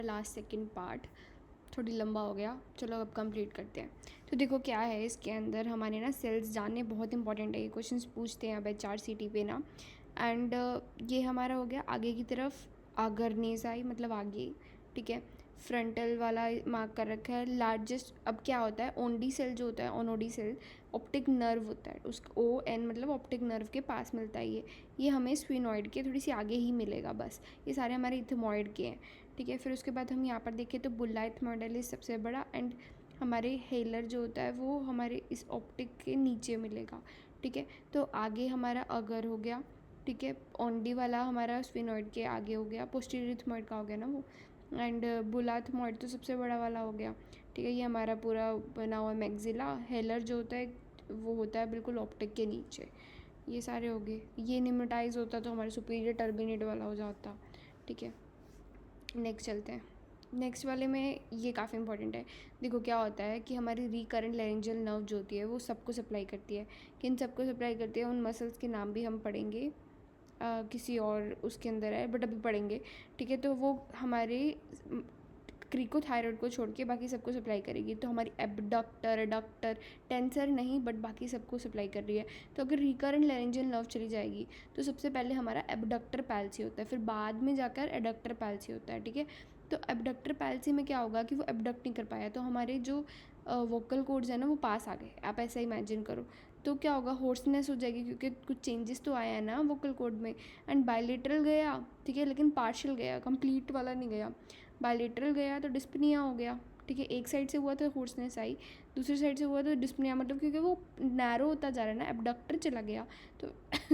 Last second part थोड़ी लंबा हो गया, चलो अब कंप्लीट करते हैं। तो देखो क्या है इसके अंदर, हमारे ना सेल्स जानने बहुत इंपॉर्टेंट है, ये क्वेश्चंस पूछते हैं अब HRCT पे ना। एंड ये हमारा हो गया आगे की तरफ, आगरनेसाई मतलब आगे, ठीक है। फ्रंटल वाला मार्क कर रखा है लार्जेस्ट। अब क्या होता है, ओनडी सेल जो होता है, ओनोडी सेल ऑप्टिक नर्व होता है, उसका ON मतलब ऑप्टिक नर्व के पास मिलता है ये हमें स्फीनॉइड के थोड़ी सी आगे ही मिलेगा बस। ये सारे हमारे इथमॉइड के हैं, ठीक है। फिर उसके बाद हम यहाँ पर देखें तो बुल्ला इथमॉइडल सबसे बड़ा, एंड हमारे हेलर जो होता है वो हमारे इस ऑप्टिक के नीचे मिलेगा, ठीक है। तो आगे हमारा अगर हो गया, ठीक है। ओनडी वाला हमारा स्फीनॉइड के आगे हो गया, पोस्टीरियर इथमॉइड का हो गया ना वो। एंड बुला इथमॉइड तो सबसे बड़ा वाला हो गया, ठीक है। ये हमारा पूरा बना हुआ मैक्सिला। हेलर जो होता है वो होता है बिल्कुल ऑप्टिक के नीचे। ये सारे हो गए। ये निमेटाइज होता तो हमारे सुपीरियर टर्बिनेट वाला हो जाता, ठीक है। नेक्स्ट चलते हैं। नेक्स्ट वाले में ये काफ़ी इंपॉर्टेंट है। देखो क्या होता है कि हमारी रिकरेंट लैरिंजियल नर्व जो होती है वो सबको सप्लाई करती है। किन सबको सप्लाई करती है, उन मसल्स के नाम भी हम पढ़ेंगे किसी और उसके अंदर है, बट अभी पढ़ेंगे, ठीक है। तो वो हमारे क्रिकोथायरॉयड को छोड़ के बाकी सबको सप्लाई करेगी। तो हमारी एबडक्टर, एडक्टर, टेंसर नहीं बट बाकी सबको सप्लाई कर रही है। तो अगर रिकरेंट लैरिंजियल नर्व चली जाएगी तो सबसे पहले हमारा एबडक्टर पैल्सी होता है, फिर बाद में जाकर एडक्टर पैल्सी होता है, ठीक है। तो एबडक्टर पैल्सी में क्या होगा कि वो एबडक्ट नहीं कर पाया, तो हमारे जो वोकल कोड्स है ना वो पास आ गए, आप ऐसा इमेजिन करो। तो क्या होगा, होर्सनेस हो जाएगी क्योंकि कुछ चेंजेस तो आया है ना वोकल कोड में। एंड बायलेटरल गया, ठीक है, लेकिन पार्शियल गया, कंप्लीट वाला नहीं गया। बायलेटरल गया तो डिस्पनिया हो गया, ठीक है। एक साइड से हुआ तो होर्सनेस आई, दूसरी साइड से हुआ तो डिस्पनिया, मतलब क्योंकि वो नैरो होता जा रहा है ना, एबडक्टर चला गया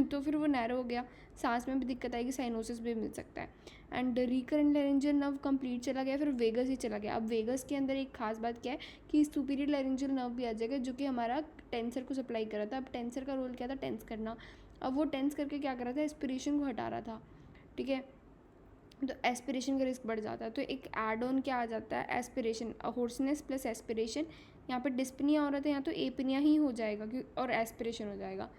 तो फिर वो नैरो हो गया, सांस में भी दिक्कत आएगी, साइनोसिस भी मिल सकता है। And recurrent laryngeal nerve complete चला गया, फिर वेगस ही चला गया। अब वेगस के अंदर एक खास बात क्या है कि सुपीरियर लैरिंजियल नर्व भी आ जाएगा जो कि हमारा टेंसर को सप्लाई कर रहा था। अब टेंसर का रोल क्या था, टेंस करना। अब वो टेंस करके क्या कर रहा था, एस्पिरेशन को हटा रहा था, ठीक है। तो एस्पिरेशन का रिस्क बढ़ जाता है, तो एक एड ऑन क्या आ जाता है, एस्पिरेशन, होर्सनेस प्लस एस्पिरेशन। यहाँ पर डिस्पनिया हो रहा था, यहाँ तो एपनिया ही हो जाएगा और एस्पिरेशन हो जाएगा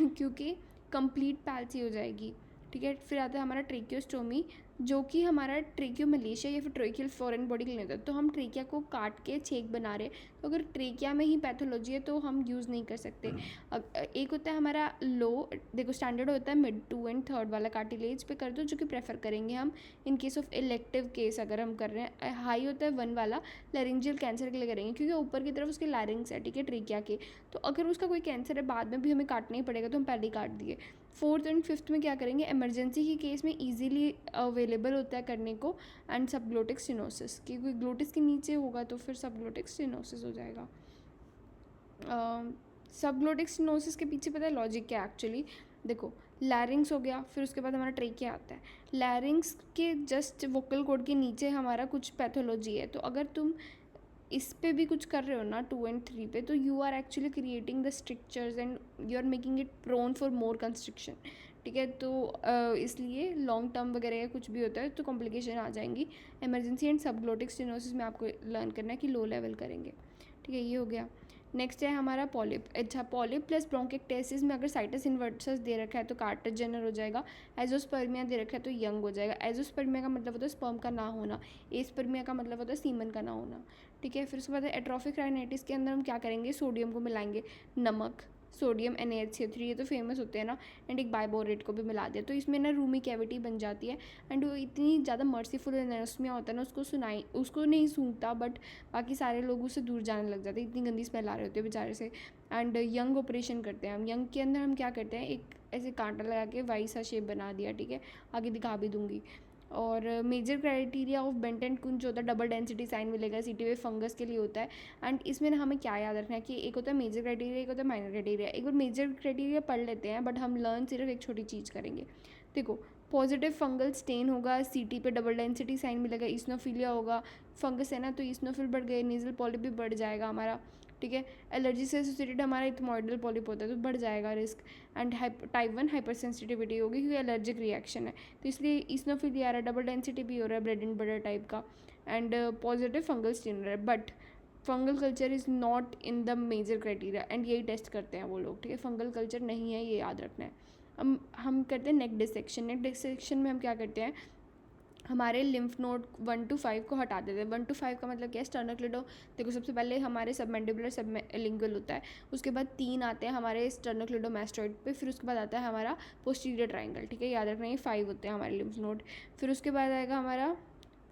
क्योंकि कंप्लीट पैल्सी हो जाएगी, ठीक है। फिर आता है हमारा ट्रेकियोस्टोमी, जो कि हमारा ट्रेकियोमलेशिया या फिर ट्रेकियल फॉरेन बॉडी क्लीन होता है। तो हम ट्रेकिया को काट के छेक बना रहे हैं, तो अगर ट्रेकिया में ही पैथोलॉजी है तो हम यूज़ नहीं कर सकते। अब एक होता है हमारा लो, देखो स्टैंडर्ड होता है मिड 2 एंड 3 वाला, कार्टिलेज पे कर दो, जो कि प्रेफर करेंगे हम in case of elective case अगर हम कर रहे हैं। हाई होता है 1 वाला, लैरिंजियल कैंसर के लिए करेंगे क्योंकि ऊपर की तरफ उसके लैरिंग्स है, ठीक है, ट्रेकिया के। तो अगर उसका कोई कैंसर है बाद में भी हमें काटना ही पड़ेगा, तो हम पहले ही काट दिए। 4th एंड 5th में क्या करेंगे, इमरजेंसी के केस में इजीली अवेलेबल होता है करने को। एंड सबग्लोटिक स्टेनोसिस, क्योंकि ग्लोटिस के नीचे होगा तो फिर सबग्लोटिक स्टेनोसिस हो जाएगा। सबग्लोटिक स्टेनोसिस के पीछे पता है लॉजिक क्या है एक्चुअली। देखो लैरिंग्स हो गया, फिर उसके बाद हमारा ट्रेकिया आता है। लैरिंग्स के जस्ट वोकल कॉर्ड के नीचे हमारा कुछ पैथोलॉजी है, तो अगर तुम इस पे भी कुछ कर रहे हो ना 2 एंड 3 पे, तो you are actually creating the structures and you are making it prone for more construction, ठीक है। तो इसलिए लॉन्ग टर्म वगैरह या कुछ भी होता है तो कॉम्प्लिकेशन आ जाएंगी। इमरजेंसी एंड सबग्लोटिक स्टेनोसिस में आपको लर्न करना है कि लो लेवल करेंगे, ठीक है। ये हो गया। नेक्स्ट है हमारा पॉलिप। अच्छा, पॉलिप प्लस ब्रोंकेक्टेसिस में अगर साइटस इन्वर्सस दे रखा है तो कार्टर जेनर हो जाएगा। एजोस्पर्मिया दे रखा है तो यंग हो जाएगा। एजोस्पर्मिया का मतलब होता है स्पर्म का ना होना, एस्पर्मिया का मतलब होता है सीमन का ना होना, ठीक है। फिर उसके बाद एट्रोफिक राइनाइटिस के अंदर हम क्या करेंगे, सोडियम को मिलाएंगे, नमक, सोडियम NaHCO3, ये तो फेमस होते हैं ना। एंड एक बाइबोरेट को भी मिला दिया, तो इसमें ना रूमी कैविटी बन जाती है। एंड वो इतनी ज़्यादा मर्सीफुल एनाटोमी होता है ना, उसको नहीं सूंघता, बट बाकी सारे लोग उससे दूर जाने लग जाते हैं, इतनी गंदी स्मेल आ रही होती है बेचारे से। एंड यंग ऑपरेशन करते हैं हम। यंग के अंदर हम क्या करते हैं, एक ऐसे कांटा लगा के वाई सा शेप बना दिया, ठीक है, आगे दिखा भी दूंगी। और major criteria of Bent and Kuhn होता है, डबल डेंसिटी साइन मिलेगा, सीटीवे फंगस के लिए होता है। एंड इसमें ना हमें क्या याद रखना है कि एक होता है मेजर क्राइटेरिया, एक होता है माइनर क्राइटेरिया। एक बार मेजर क्राइटेरिया पढ़ लेते हैं, बट हम लर्न सिर्फ एक छोटी चीज़ करेंगे। देखो पॉजिटिव फंगल स्टेन होगा, सीटी पे डबल डेंसिटी साइन मिलेगा, इस्नोफिलिया होगा, फंगस है ना तो इस्नोफिल बढ़ गए, नेजल पॉलिप भी बढ़ जाएगा हमारा, ठीक है। एलर्जी से एसोसिएटेड हमारा इथमॉइडल पॉलिप होता है तो बढ़ जाएगा risk. And type 1 hyper sensitivity होगी क्योंकि एलर्जिक रिएक्शन है, तो इसलिए इस्नोफिलिया आ रहा है, डबल डेंसिटी भी हो रहा है, ब्रेड एंड बटर टाइप का। एंड पॉजिटिव फंगल स्टेन हो रहा है, but fungal culture is not in the major criteria. And यही टेस्ट करते हैं वो लोग, ठीक है, फंगल कल्चर नहीं है, ये याद रखना है। हम करते हैं नेक डिसेक्शन। नेक डिसेक्शन में हम क्या करते हैं, हमारे लिम्फ नोड 1 to 5 को हटा देते हैं। 1 to 5 का मतलब क्या है, स्टर्नोक्लेडो। देखो सबसे पहले हमारे सबमैंडिबुलर सबलिंगुअल होता है, उसके बाद 3 आते हैं हमारे स्टर्नोक्लेडोमास्टोइड पे, फिर उसके बाद आता है हमारा पोस्टीरियर ट्राइंगल, ठीक है, याद रखना ये 5 होते हैं हमारे लिम्फ नोड। फिर उसके बाद आएगा हमारा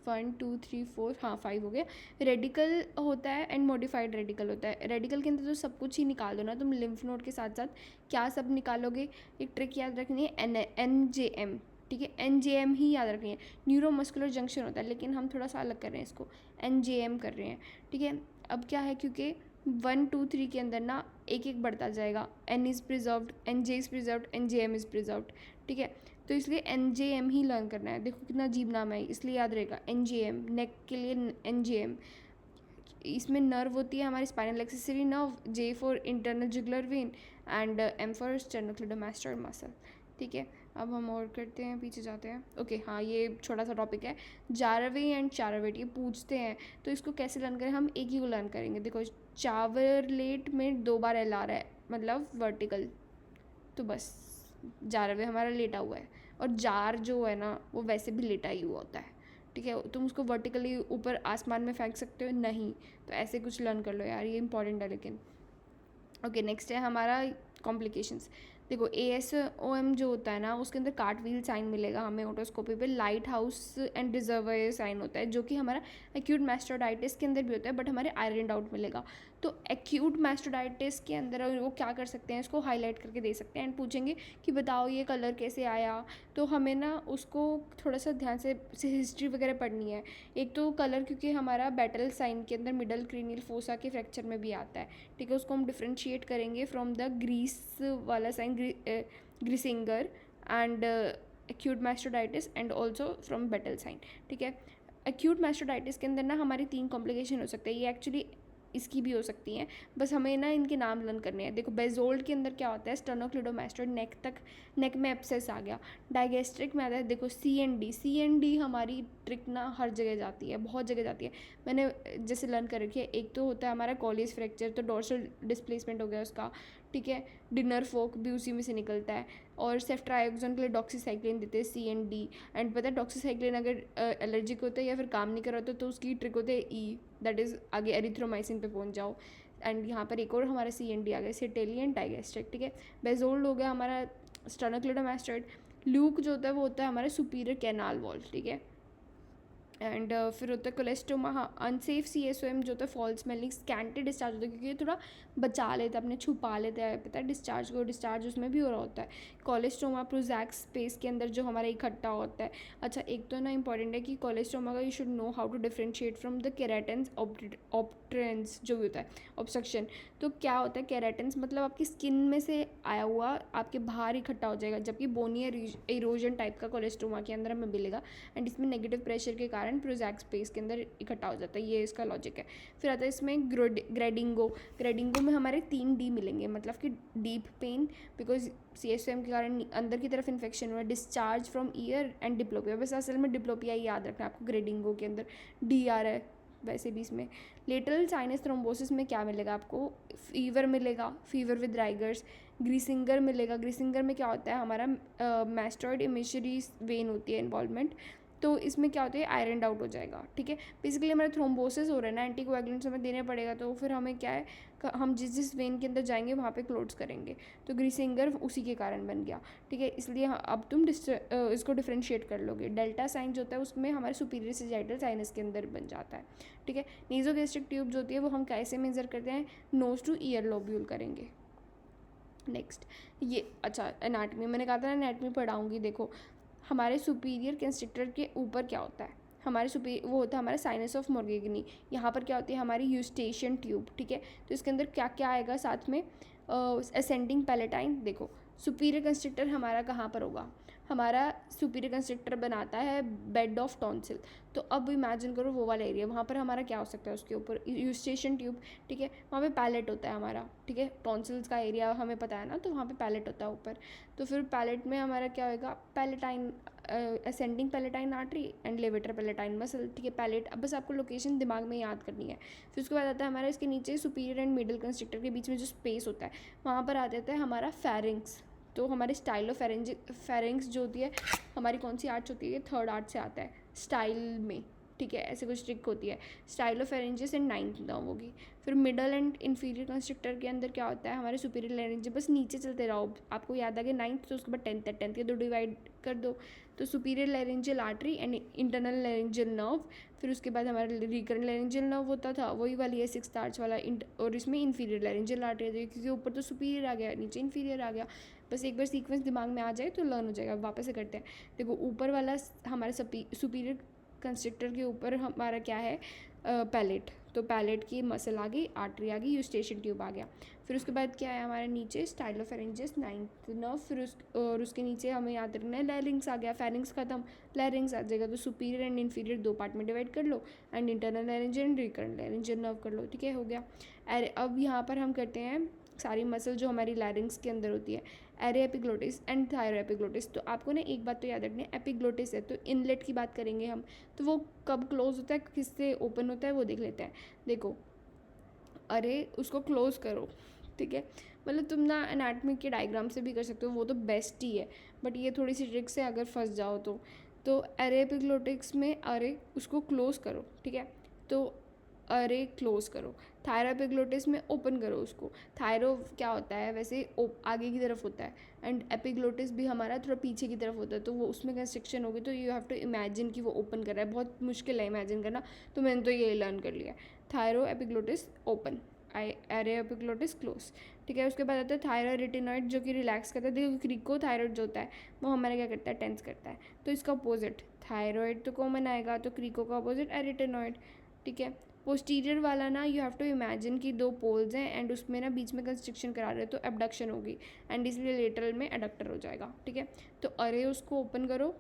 1 2 3 4, हाँ 5 हो गया। रेडिकल होता है एंड मॉडिफाइड रेडिकल होता है। रेडिकल के अंदर तो सब कुछ ही निकाल दो ना तुम, लिम्फ नोड के साथ साथ क्या सब निकालोगे। एक ट्रिक याद रखनी है, NJM, ठीक है, NJM ही याद रखनी है। न्यूरोमस्कुलर जंक्शन होता है, लेकिन हम थोड़ा सा अलग कर रहे हैं इसको, NJM कर रहे हैं, ठीक है। अब क्या है, क्योंकि 1 2 3 के अंदर ना एक एक बढ़ता जाएगा, N is preserved, NJ is preserved, NJM is preserved, ठीक है। तो इसलिए NJM ही लर्न करना है। देखो कितना अजीब नाम है, इसलिए याद रहेगा NJM, नेक के लिए NJM। इसमें नर्व होती है हमारी spinal accessory nerve, J for internal jugular vein and M for sternocleidomastoid muscle, ठीक है। अब हम और करते हैं, पीछे जाते हैं। ओके हाँ, ये छोटा सा टॉपिक है, जारवे एंड चारवेट, ये पूछते हैं तो इसको कैसे लर्न करें। हम एक ही को लर्न करेंगे। देखो चावरलेट में 2 बार L आ रहा है, मतलब वर्टिकल, तो बस जारवे हमारा लेटा हुआ है, और जार जो है ना वो वैसे भी लेटा ही हुआ होता है, ठीक है। तुम उसको वर्टिकली ऊपर आसमान में फेंक सकते हो नहीं, तो ऐसे कुछ लर्न कर लो यार, ये इंपॉर्टेंट है लेकिन। ओके नेक्स्ट है हमारा कॉम्प्लिकेशंस। देखो ASOM जो होता है ना, उसके अंदर कार्टव्हील साइन मिलेगा हमें ओटोस्कोपी पे। Light house and reservoir sign होता है, जो कि हमारा एक्यूट मास्टोडाइटिस के अंदर भी होता है, बट हमारे आयरन आउट मिलेगा। तो एक्यूट मास्टोडाइटिस के अंदर वो क्या कर सकते हैं, इसको हाईलाइट करके दे सकते हैं एंड पूछेंगे कि बताओ ये कलर कैसे आया। तो हमें ना उसको थोड़ा सा ध्यान से हिस्ट्री वगैरह पढ़नी है। एक तो कलर, क्योंकि हमारा बैटल साइन के अंदर मिडल क्रीनियल फोसा के फ्रैक्चर में भी आता है, ठीक है, उसको हम डिफ्रेंशिएट करेंगे फ्रॉम द ग्रीस वाला sign, Griesinger and acute mastoiditis and also from Battle sign, ठीक है। एक्यूट मास्टोडाइटिस के अंदर ना हमारी 3 कॉम्प्लिकेशन हो सकते हैं, ये एक्चुअली इसकी भी हो सकती हैं, बस हमें ना इनके नाम लर्न करने हैं। देखो बेजोल्ड के अंदर क्या होता है, स्टर्नोक्लेडोमास्टोइड, नेक तक, नेक में एब्सेस आ गया। डाइगेस्ट्रिक में आता है, देखो CND हमारी ट्रिक ना हर जगह जाती है, बहुत जगह जाती है, मैंने जैसे लर्न कर रखी है। एक तो होता है हमारा कॉलेज फ्रैक्चर, तो डोर्सल डिस्प्लेसमेंट हो गया उसका, ठीक है। डिनर फोक भी उसी में से निकलता है, और सेफ्ट्राइक्सोन के लिए डॉक्सीसाइक्लिन देते हैं CND। एंड पता है डॉक्सीसाइक्लिन अगर एलर्जिक होता है या फिर काम नहीं कर रहा होता तो उसकी ट्रिक होते है E, दैट इज़ आगे एरिथ्रोमाइसिन पे पहुंच जाओ। एंड यहाँ पर एक और हमारा CND आ गया, सेटेलियन डाइगेस्ट्रिक, ठीक है। बेजोल्ड हो गया हमारा स्टर्नोक्लेडोमास्टोइड। ल्यूक जो होता है वो होता है हमारा सुपीरियर कैनाल वॉल, ठीक है। एंड फिर होता है कोलेस्टोमा, हाँ अनसेफ CSOM जो होता है फॉल स्मेलिंग, स्कैंटी डिस्चार्ज होता है, क्योंकि ये थोड़ा बचा लेता है, अपने छुपा लेता है, पता है डिस्चार्ज को, डिस्चार्ज उसमें भी हो रहा होता है। कोलेस्टोमा प्रोजैक्ट स्पेस के अंदर जो हमारा इकट्ठा होता है। अच्छा एक तो ना इंपॉर्टेंट है कि कोलेस्टोमा का you should know how to differentiate from the keratosis obturans जो भी होता है ऑब्स्ट्रक्शन। तो क्या होता है केराटिन्स, मतलब आपकी स्किन में से आया हुआ आपके बाहर इकट्ठा हो जाएगा, जबकि बोनी इरोजन टाइप का कोलेस्टोमा के अंदर हमें मिलेगा, एंड इसमें नेगेटिव प्रेशर के कारण प्रोजैक्ट स्पेस के अंदर इकट्ठा हो जाता है, ये इसका लॉजिक है। फिर आता है इसमें ग्रेडिंगो में हमारे 3 D मिलेंगे, मतलब कि डीप पेन बिकॉज CSOM के कारण अंदर की तरफ इन्फेक्शन हुआ, discharge from year and diplopia, बस असल में डिप्लोपिया ही याद रखना है आपको, ग्रेडिंगो के अंदर D आ रहा है वैसे भी इसमें। लेटरल साइनस थ्रोम्बोसिस में क्या मिलेगा आपको, फीवर मिलेगा, फीवर विद राइगर्स। ग्रीसिंगर मिलेगा, ग्रीसिंगर में क्या होता है हमारा मैस्टॉइड इमिशरी वेन होती है इन्वॉल्वमेंट, तो इसमें क्या होता है आयरन आउट हो जाएगा, ठीक है। बेसिकली हमारा थ्रोम्बोसिस हो रहा है ना, एंटीकोएगुलेंट्स हमें देने पड़ेगा, तो फिर हमें क्या है हम जिस वेन के अंदर जाएंगे वहाँ पे क्लोट्स करेंगे, तो ग्रीसिंगर उसी के कारण बन गया, ठीक है। इसलिए अब तुम इसको डिफ्रेंशिएट कर लोगे। डेल्टा साइन जो होता है उसमें हमारे सुपीरियर सेजाइटल साइनस के अंदर बन जाता है, ठीक है। नीजोगैस्ट्रिक ट्यूब जो होती है वो हम कैसे मेजर करते हैं, नोज टू ईयर लोब्यूल करेंगे। नेक्स्ट ये अच्छा एनाटमी, मैंने कहा था ना एनाटमी पढ़ाऊँगी। देखो हमारे सुपीरियर कंस्ट्रक्टर के ऊपर क्या होता है, हमारे वो होता है हमारा साइनस ऑफ मोर्गेगनी। यहाँ पर क्या होती है हमारी यूस्टेशियन ट्यूब, ठीक है। तो इसके अंदर क्या क्या आएगा साथ में, असेंडिंग पैलेटाइन। देखो सुपीरियर कंस्ट्रक्टर हमारा कहाँ पर होगा, हमारा सुपीरियर कंस्ट्रक्टर बनाता है बेड ऑफ टॉन्सिल, तो अब इमेजिन करो वो वाला एरिया, वहाँ पर हमारा क्या हो सकता है उसके ऊपर, यूस्टेशियन ट्यूब, ठीक है। वहाँ पे पैलेट होता है हमारा, ठीक है, टॉन्सिल्स का एरिया हमें पता है ना, तो वहाँ पे पैलेट होता है ऊपर। तो फिर पैलेट में हमारा क्या होएगा, palatine, ascending palatine artery and levator palatine muscle, ठीक है। पैलेट, अब बस आपको लोकेशन दिमाग में याद करनी है। फिर उसके बाद आता है हमारा इसके नीचे सुपीरियर एंड मिडिल कंस्ट्रक्टर के बीच में जो स्पेस होता है, वहाँ पर आ जाता है हमारा फेरिंग्स। तो हमारे स्टाइलो फेरेंक्स जो होती है हमारी कौन सी आर्च होती है, 3rd आर्च से आता है, स्टाइल में, ठीक है, ऐसे कुछ ट्रिक होती है। स्टाइलोफेरेंजियस एंड 9th नर्व होगी। फिर मिडल एंड इन्फीरियर कंस्ट्रक्टर के अंदर क्या होता है, हमारे सुपीरियर लैरिंजियस, बस नीचे चलते रहो, आपको याद आ गया 9th, तो उसके बाद 10th है, 10th के 2 डिवाइड कर दो, तो superior laryngeal artery and internal laryngeal nerve. फिर उसके बाद हमारा रिकरेंट लैरिंजियल नर्व होता था, वही वाली है 6th आर्च वाला, और इसमें इन्फीरियर लैरिंजियल आर्टरी है, क्योंकि ऊपर तो सुपीरियर आ गया, नीचे इन्फीरियर आ गया। बस एक बार सीक्वेंस दिमाग में आ जाए तो लर्न हो जाएगा। वापस से करते हैं, देखो ऊपर वाला हमारा सुपीरियर कंस्ट्रक्टर के ऊपर हमारा क्या है, पैलेट, तो पैलेट की मसल आ गई, आर्टरी आ गई, यूस्टेशियन ट्यूब आ गया। फिर उसके बाद क्या है हमारे नीचे स्टाइलोफेरेंजियस 9th नर्व, फिर और उसके नीचे हमें याद रखना है लैरिंग्स आ गया, फेरिंग्स खत्म, लैरिंग्स आ जाएगा, तो सुपीरियर एंड इन्फीरियर 2 पार्ट में डिवाइड कर लो, and internal laryngeal and recurrent laryngeal nerve कर लो, ठीक है, हो गया। अरे अब यहाँ पर हम करते हैं सारी मसल जो हमारी लैरिंग्स के अंदर होती है, array epiglottis and thyro epiglottis. तो आपको ना एक बात तो याद रखनी है, एपिग्लोटिस है तो इनलेट की बात करेंगे हम, तो वो कब क्लोज होता है, किससे ओपन होता है, वो देख लेते हैं। देखो अरे उसको क्लोज करो, ठीक है, मतलब तुम ना एनाटॉमी के डायग्राम से भी कर सकते हो, वो तो बेस्ट ही है, बट ये थोड़ी सी ट्रिक से अगर फंस जाओ तो एरे एपिग्लोटिक्स में अरे उसको क्लोज करो, ठीक है, तो अरे क्लोज करो। थायरो एपिग्लोटिस में ओपन करो उसको। थायरो क्या होता है वैसे आगे की तरफ होता है, एंड एपिग्लोटिस भी हमारा थोड़ा पीछे की तरफ होता है, तो वो उसमें कंस्ट्रक्शन होगी, तो यू हैव टू इमेजिन कि वो ओपन कर रहा है, बहुत मुश्किल है इमेजिन करना, तो मैंने तो ये लर्न कर लिया। Thyro epiglottis open, array epiglottis close, ठीक है। उसके बाद आता है थायरो रेटिनॉइड जो कि रिलैक्स करता है। देखो क्रिकोथायरॉइड जो होता है वो हमारा क्या करता है, टेंस करता है, तो इसका अपोजिट थायरॉइड तो कॉमन आएगा, तो क्रिको का अपोजिट एरिटेनॉइड, ठीक है। पोस्टीरियर वाला ना यू हैव टू इमेजिन कि 2 पोल्स हैं एंड उसमें ना बीच में कंस्ट्रक्शन करा रहे हो, तो एबडक्शन होगी, एंड इसलिए लेटरल में एडक्टर हो जाएगा, ठीक है। तो अरे उसको ओपन करो,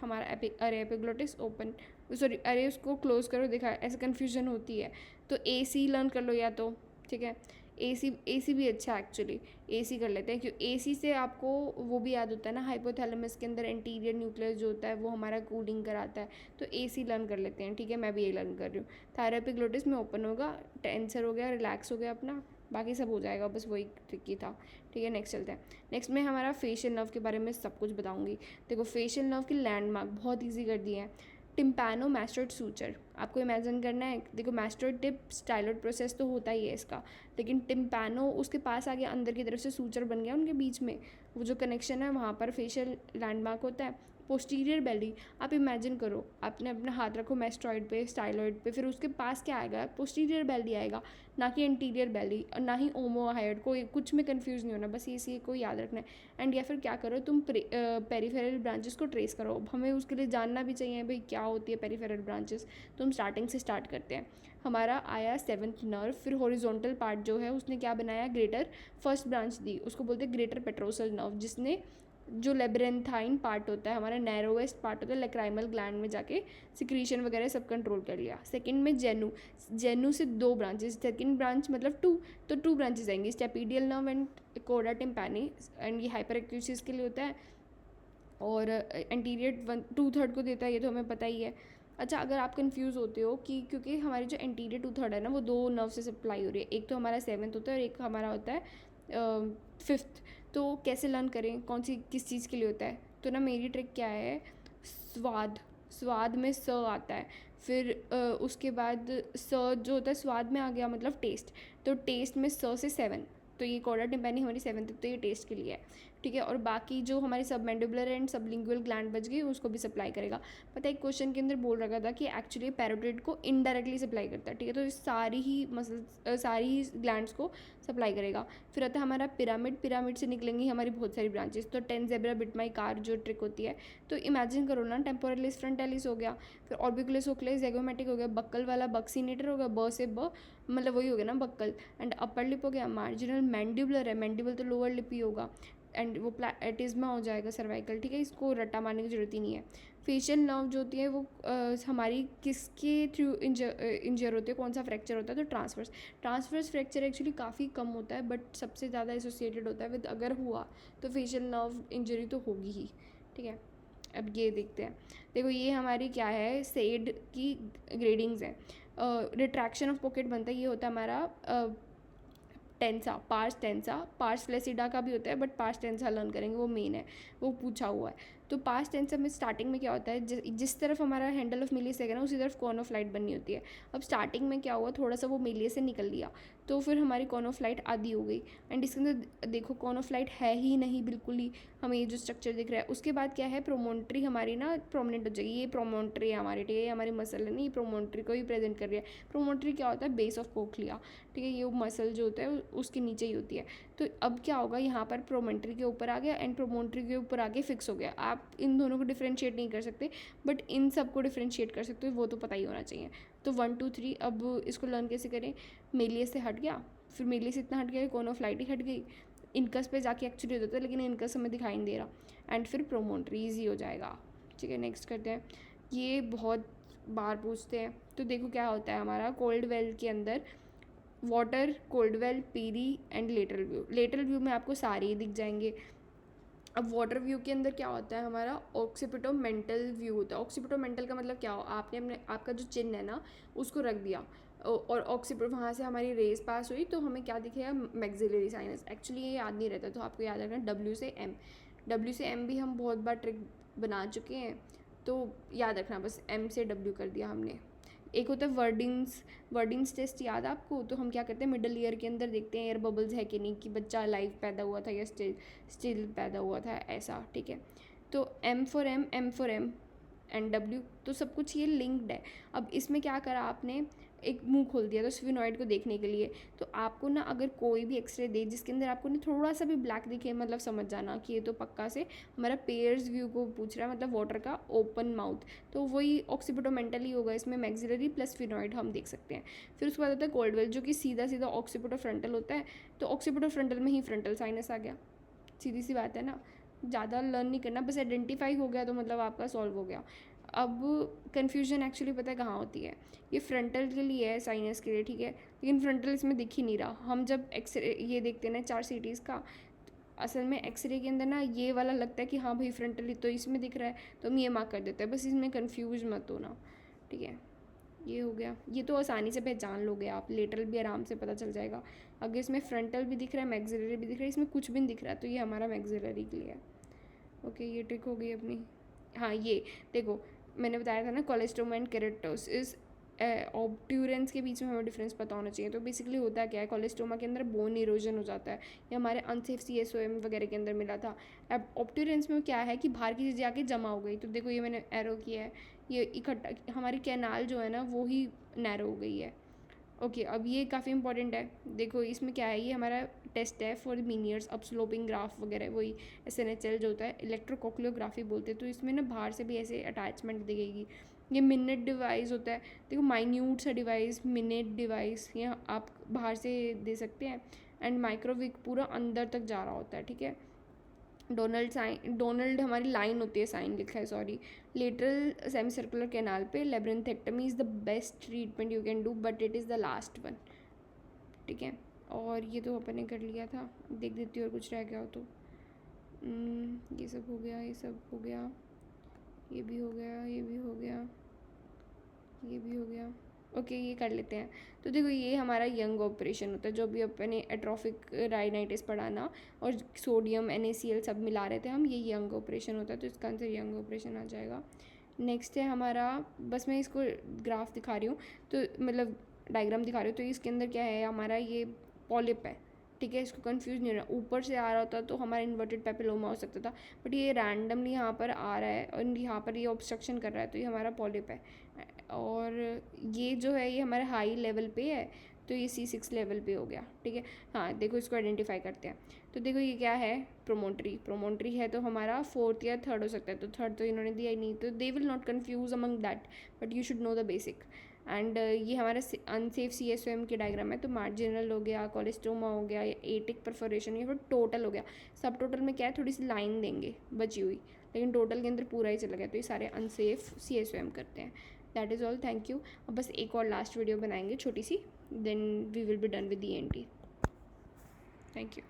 हमारा अरे एपिग्लोटिस ओपन, सॉरी अरे उसको क्लोज करो, देखा ऐसे कन्फ्यूजन होती है, तो ए सी लर्न कर लो या तो, ठीक है। ए सी भी अच्छा है एक्चुअली, ए सी कर लेते हैं, क्योंकि ए सी से आपको वो भी याद होता है ना, हाइपोथैलेमस के अंदर एंटीरियर न्यूक्लियस जो होता है वो हमारा कूलिंग कराता है, तो ए सी लर्न कर लेते हैं, ठीक है, मैं भी ये लर्न कर रही हूँ। थायरो एपिग्लोटिस में ओपन होगा, टेंसर हो गया, रिलैक्स हो गया अपना, बाकी सब हो जाएगा, बस वही ट्रिकी था, ठीक है। नेक्स्ट चलते हैं, नेक्स्ट में हमारा फेशियल नर्व के बारे में सब कुछ बताऊंगी। देखो फेशियल नर्व की लैंडमार्क बहुत ईजी कर दिए हैं, टिम्पैनो मैस्टोइड सूचर, आपको इमेजिन करना है, देखो मैस्टोइड टिप स्टाइलोइड प्रोसेस तो होता ही है इसका, लेकिन टिम्पैनो उसके पास आ गया, अंदर की तरफ से सूचर बन गया उनके बीच में, वो जो कनेक्शन है वहाँ पर फेशियल लैंडमार्क होता है। पोस्टीरियर बेली, आप इमेजिन करो, आपने अपना हाथ रखो मैस्टोइड पे, स्टाइलोइड पे, फिर उसके पास क्या आएगा, पोस्टीरियर बेली आएगा, ना कि एंटीरियर बेली, और ना ही ओमोहाइड, कोई कुछ में कंफ्यूज नहीं होना, बस ये को याद रखना है। एंड या फिर क्या करो तुम, पेरीफेरल ब्रांचेस को ट्रेस करो, हमें उसके लिए जानना भी चाहिए भाई क्या होती है पेरीफेरल ब्रांचेस, तो हम स्टार्टिंग से स्टार्ट करते हैं। हमारा आया 7th नर्व, फिर हॉरिजॉन्टल पार्ट जो है उसने क्या बनाया, ग्रेटर फर्स्ट ब्रांच दी, उसको बोलते हैं ग्रेटर पेट्रोसल नर्व, जिसने जो लेब्रेंथाइन पार्ट होता है हमारा नैरोवेस्ट पार्ट होता है लैक्राइमल ग्लैंड में जाके सिक्रीशन वगैरह सब कंट्रोल कर लिया। सेकंड में जेनू से 2 ब्रांचेस, सेकंड ब्रांच मतलब 2, तो 2 ब्रांचेस आएंगी, स्टेपिडियल नर्व एंड कोडा टिम्पैनी, एंड ये हाइपर एक्यूसिस के लिए होता है, और एंटीरियर 1/2 को देता है, ये तो हमें पता ही है। अच्छा अगर आप कंफ्यूज होते हो कि क्योंकि हमारी जो एंटीरियर 2/3 है ना वो 2 नर्व से सप्लाई हो रही है, एक तो हमारा 7th होता है और एक हमारा होता है 5th, तो कैसे लर्न करें कौन सी किस चीज़ के लिए होता है, तो ना मेरी ट्रिक क्या है, स्वाद में स आता है, फिर उसके बाद स जो होता है स्वाद में आ गया मतलब टेस्ट, तो टेस्ट में स से 7, तो ये कोडा टिम्पैनी हमारी 7th, तो ये टेस्ट के लिए है, ठीक है। और बाकी जो हमारी सबमैंडिबुलर एंड सबलिंगुअल ग्लैंड बच गई उसको भी सप्लाई करेगा। पता है एक क्वेश्चन के अंदर बोल रखा था कि एक्चुअली पैरोटिड को इनडायरेक्टली सप्लाई करता है, ठीक है, तो सारी ही ग्लैंड्स को सप्लाई करेगा। फिर आता है हमारा पिरामिड से निकलेंगी हमारी बहुत सारी ब्रांचेस, तो 10 ज़ेब्रा बिट माई कार जो ट्रिक होती है, तो इमेजिन करो ना, टेम्पोरलिस फ्रंटालिस हो गया, फिर ऑर्बिकुलस ओकुलस ज़ैगोमैटिक हो गया, बक्कल वाला बक्सीनेटर हो गया, ब से ब मतलब वही हो गया ना बक्कल, एंड अपर लिप हो गया, मार्जिनल मैंडिबुलर है, मैंडिबल तो लोअर लिप ही होगा, एंड वो प्लेटिज्मा हो जाएगा सर्वाइकल, ठीक है, इसको रट्टा मारने की जरूरत ही नहीं है। फेशियल नर्व जो होती है वो हमारी किसके थ्रू इंजर होती है, कौन सा फ्रैक्चर होता है, तो ट्रांसवर्स फ्रैक्चर एक्चुअली काफ़ी कम होता है, बट सबसे ज़्यादा एसोसिएटेड होता है विद, अगर हुआ तो फेशियल नर्व इंजरी तो होगी ही, ठीक है। अब ये देखते हैं, देखो ये हमारी क्या है, सेड की ग्रेडिंग्स हैं। रिट्रैक्शन ऑफ पॉकेट बनता है, ये होता है हमारा पार्स टेंसा, पार्स फ्लैसिडा का भी होता है, बट पार्स टेंसा लर्न करेंगे, वो मेन है, वो पूछा हुआ है। तो पास्ट टेंस में स्टार्टिंग में क्या होता है, जिस तरफ हमारा हैंडल ऑफ मिलियस है ना उसी तरफ कॉर्न ऑफ लाइट बननी होती है। अब स्टार्टिंग में क्या हुआ, थोड़ा सा वो मिलियस से निकल लिया तो फिर हमारी कॉर्न ऑफ लाइट आधी हो गई। एंड इसके अंदर देखो कॉर्न ऑफ लाइट है ही नहीं बिल्कुल ही, हमें ये जो स्ट्रक्चर दिख रहा है। उसके बाद क्या है, प्रोमोन्ट्री हमारी ना प्रोमिनेंट हो जाएगी। ये प्रोमोन्ट्री है हमारी, ठीक है, ये हमारी मसल है ना, ये प्रोमोन्ट्री को ही प्रेजेंट कर रही है। प्रोमोन्ट्री क्या होता है, बेस ऑफ कोक्लिया, ठीक है, ये मसल जो होता है उसके नीचे ही होती है। तो अब क्या होगा, यहाँ पर प्रोमोन्ट्री के ऊपर आ गया एंड प्रोमोन्ट्री के ऊपर आके फिक्स हो गया। आप इन दोनों को डिफ्रेंशिएट नहीं कर सकते बट इन सब को डिफ्रेंशिएट कर सकते हो, वो तो पता ही होना चाहिए। तो 1 2 3 अब इसको लर्न कैसे करें, मेलियस से हट गया, फिर मेलियस इतना हट गया, कॉर्न ऑफ लाइट ही हट गई, इनकस पे जाके एक्चुअली होता है लेकिन इनकस हमें दिखाई नहीं दे रहा, एंड फिर प्रोमोन्ट्री ईजी हो जाएगा। ठीक है, नेक्स्ट करते हैं। ये बहुत बार पूछते हैं, तो देखो क्या होता है हमारा कोल्ड वेल के अंदर, वाटर, कोल्ड वेल, पीरी and lateral view. Lateral view में आपको सारे ही दिख जाएंगे। अब वाटर व्यू के अंदर क्या होता है हमारा, ऑक्सीपिटोमेंटल व्यू होता है। ऑक्सीपिटोमेंटल का मतलब क्या हो, आपने अपने आपका जो चिन्ह है ना उसको रख दिया और ऑक्सीपिट वहाँ से हमारी रेस पास हुई तो हमें क्या दिखेगा, मैक्सिलरी साइनस। एक्चुअली ये याद नहीं रहता तो आपको याद रखना W से M। W से M भी हम बहुत बार ट्रिक बना चुके हैं तो याद रखना, बस M से W कर दिया हमने। एक होता है वर्डिंग्स टेस्ट, याद आपको, तो हम क्या करते हैं मिडल ईयर के अंदर देखते हैं एयर बबल्स है कि नहीं, कि बच्चा लाइव पैदा हुआ था या स्टिल पैदा हुआ था, ऐसा। ठीक है, तो M for M and W, तो सब कुछ ये लिंक्ड है। अब इसमें क्या करा आपने, एक मुंह खोल दिया तो स्फिनॉइड को देखने के लिए। तो आपको ना अगर कोई भी एक्सरे दे जिसके अंदर आपको ना थोड़ा सा भी ब्लैक दिखे, मतलब समझ जाना कि ये तो पक्का से हमारा पेयर्स व्यू को पूछ रहा है, मतलब वाटर का ओपन माउथ, तो वही ऑक्सीपिटोमेंटल ही होगा। इसमें मैक्सिलरी प्लस स्फिनॉइड हम देख सकते हैं। फिर उसके बाद होता है कोल्ड वेल, जो कि सीधा सीधा ऑक्सीपिटोफ्रंटल होता है। तो ऑक्सीपिटोफ्रंटल में ही फ्रंटल साइनस आ गया, सीधी सी बात है ना, ज़्यादा लर्न नहीं करना, बस आइडेंटिफाई हो गया तो मतलब आपका सॉल्व हो गया। अब कन्फ्यूजन एक्चुअली पता है कहाँ होती है, ये फ्रंटल के लिए है, साइनस के लिए, ठीक है, लेकिन फ्रंटल इसमें दिख ही नहीं रहा। हम जब एक्सरे ये देखते हैं ना 4 CTs का, असल में एक्सरे के अंदर ना ये वाला लगता है कि हाँ भाई फ्रंटल तो इसमें दिख रहा है तो हम ये मार्क कर देते हैं, बस इसमें कन्फ्यूज मत होना। ठीक है, ये हो गया, ये तो आसानी से पहचान लोगे आप, लेटरल भी आराम से पता चल जाएगा। अगर इसमें फ्रंटल भी दिख रहा है, मैक्सिलरी भी दिख रहा है, इसमें कुछ भी नहीं दिख रहा है तो ये हमारा मैक्सिलरी के लिए है। ओके, ये ट्रिक हो गई अपनी। हाँ, ये देखो मैंने बताया था ना, कोलेस्ट्रोमा एंड केरेटोसिस, ऑब्ट्यूरेंस के बीच में हमें डिफरेंस पता होना चाहिए। तो बेसिकली होता क्या है, कोलेस्ट्रोमा के अंदर बोन इरोजन हो जाता है, ये हमारे अनसेफ CSOM वगैरह के अंदर मिला था। अब ऑब्ट्यूरेंस में क्या है कि बाहर की चीज़ जाके जमा हो गई, तो देखो ये मैंने एरो किया है, ये इकट्ठा हमारी कैनाल जो है ना वो ही नैरो हो गई है। ओके, अब ये काफ़ी इंपॉर्टेंट है, देखो इसमें क्या है, ये हमारा टेस्ट है फॉर मीनियर्स, अप स्लोपिंग ग्राफ वगैरह, वही SNHL जो होता है, इलेक्ट्रोकोक्लियोग्राफी बोलते हैं। तो इसमें ना बाहर से भी ऐसे अटैचमेंट दिखेगी। ये मिनट डिवाइस होता है, देखो माइन्यूट सा डिवाइस, मिनट डिवाइस, ये आप बाहर से दे सकते हैं। एंड माइक्रोविक पूरा अंदर तक जा रहा होता है, ठीक है। डोनल्ड हमारी लाइन होती है, साइन लिखा है sorry. Lateral semi circular canal पे labyrinthectomy is the best treatment you can do but it is the last one. ठीक है, और ये तो अपन ने कर लिया था, देख देती हूँ और कुछ रह गया हो तो। ये सब हो गया, ये सब हो गया, ये भी हो गया, ये भी हो गया, ये भी हो गया। ओके, ये कर लेते हैं। तो देखो ये हमारा यंग ऑपरेशन होता है, जो भी अपने एट्रोफिक राइनाइटिस पढ़ाना और सोडियम NaCl सब मिला रहे थे हम, ये यंग ऑपरेशन होता है, तो इसका आंसर यंग ऑपरेशन आ जाएगा। नेक्स्ट है हमारा, बस मैं इसको ग्राफ दिखा रही हूँ तो मतलब डायग्राम दिखा रही हूँ, तो इसके अंदर क्या है हमारा, ये पॉलिप है, ठीक है, इसको कंफ्यूज नहीं होना। ऊपर से आ रहा होता तो हमारा इन्वर्टेड पेपिलोमा हो सकता था, बट ये रैंडमली यहाँ पर आ रहा है और यहाँ पर ये ऑब्स्ट्रक्शन कर रहा है, तो ये हमारा पॉलिप है। और ये जो है ये हमारे हाई लेवल पे है, तो ये C6 लेवल पे हो गया, ठीक है। हाँ देखो, इसको आइडेंटिफाई करते हैं। तो देखो ये क्या है, प्रोमोन्ट्री है, तो हमारा 4th या 3rd हो सकता है, तो 3rd तो इन्होंने दिया ही नहीं, तो they will not confuse among that, but you should know the basic. And ये हमारा अनसेफ CSOM की डायग्राम है, तो मार्जिनल हो गया, कोलेस्ट्रोमा हो गया, एटिक परफोरेशन, या फिर टोटल हो गया। सब टोटल में क्या है, थोड़ी सी लाइन देंगे बची हुई, लेकिन टोटल के अंदर पूरा ही चला गया, तो ये सारे अनसेफ CSOM करते हैं। That is all, thank you. अब बस एक और लास्ट वीडियो बनाएंगे छोटी सी, then we will be done with the ENT। Thank you.